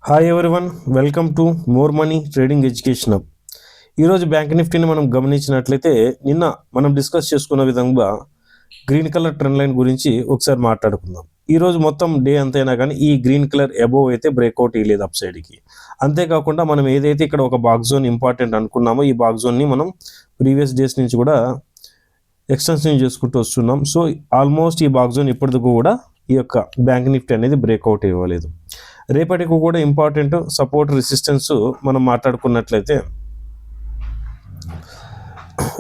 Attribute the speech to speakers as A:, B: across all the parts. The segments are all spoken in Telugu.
A: Hi everyone, welcome to more money trading education hub. ఈరోజు బ్యాంక్ నిఫ్టీని మనం గమనించినట్లయితే నిన్న మనం డిస్కస్ చేసుకున్న విధంగా గ్రీన్ కలర్ ట్రెండ్ లైన్ గురించి ఒకసారి మాట్లాడుకుందాం. ఈరోజు మొత్తం డే అంతైనా కానీ ఈ గ్రీన్ కలర్ అబోవ్ అయితే బ్రేక్అవుట్ ఇవ్వలేదు అప్ సైడ్కి. అంతేకాకుండా మనం ఏదైతే ఇక్కడ ఒక బాక్స్ జోన్ ఇంపార్టెంట్ అనుకున్నామో ఈ బాక్స్ జోన్ని మనం ప్రీవియస్ డేస్ నుంచి కూడా ఎక్స్టెన్షన్ చేసుకుంటూ వస్తున్నాం. సో ఆల్మోస్ట్ ఈ బాక్స్ జోన్ ఇప్పటికీ కూడా ఈ యొక్క బ్యాంక్ నిఫ్టీ అనేది బ్రేక్అవుట్ ఇవ్వలేదు. రేపటికి కూడా ఇంపార్టెంట్ సపోర్ట్ రెసిస్టెన్స్ మనం మాట్లాడుకున్నట్లయితే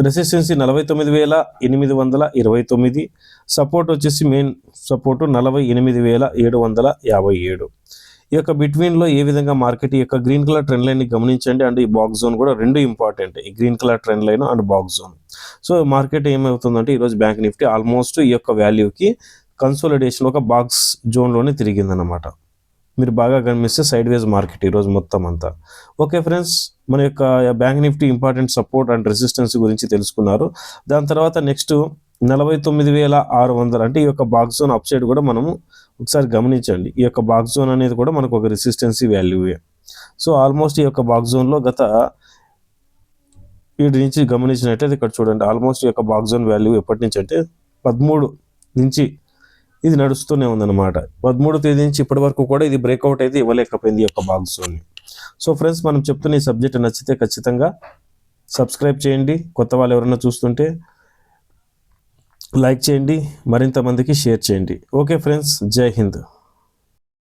A: రెసిస్టెన్స్ 49,829, సపోర్ట్ వచ్చేసి మెయిన్ సపోర్టు 48,757. ఈ యొక్క బిట్వీన్లో ఏ విధంగా మార్కెట్ ఈ యొక్క గ్రీన్ కలర్ ట్రెండ్ లైన్ని గమనించండి. అండ్ ఈ బాక్స్ జోన్ కూడా రెండు ఇంపార్టెంట్, ఈ green colour trend line and box zone. So market ఏమవుతుందంటే ఈరోజు బ్యాంక్ నిఫ్టీ ఆల్మోస్ట్ ఈ యొక్క వాల్యూకి కన్సోలిడేషన్ ఒక బాక్స్ జోన్లోనే తిరిగిందన్నమాట. మీరు బాగా గమనిస్తే సైడ్ వేస్ మార్కెట్ ఈరోజు మొత్తం అంతా. ఓకే ఫ్రెండ్స్, మన యొక్క bank Nifty important support and resistance గురించి తెలుసుకున్నారు. దాని తర్వాత నెక్స్ట్ 49,600 అంటే ఈ యొక్క బాక్స్ జోన్ అప్ సైడ్ కూడా మనము ఒకసారి గమనించండి. ఈ యొక్క బాక్స్ జోన్ అనేది కూడా మనకు ఒక రెసిస్టెన్సీ వాల్యూవే. సో ఆల్మోస్ట్ ఈ యొక్క బాక్స్ జోన్లో గత వీటి నుంచి గమనించినట్లయితే ఇక్కడ చూడండి, ఆల్మోస్ట్ ఈ యొక్క బాక్స్ జోన్ వాల్యూ ఎప్పటి నుంచి అంటే 13 నుంచి ఇది నడుస్తూనే ఉందన్నమాట. 13వ తేదీ నుంచి ఇప్పటి వరకు కూడా ఇది బ్రేక్అవుట్ అయితే ఇవ్వలేకపోయింది ఈ యొక్క బాక్స్ జోన్ని. సో ఫ్రెండ్స్, మనం చెప్తున్న ఈ సబ్జెక్ట్ నచ్చితే ఖచ్చితంగా సబ్స్క్రైబ్ చేయండి. కొత్త వాళ్ళు ఎవరైనా చూస్తుంటే లైక్ చేయండి, మరింత మందికి షేర్ చేయండి. ఓకే ఫ్రెండ్స్, జై హింద్.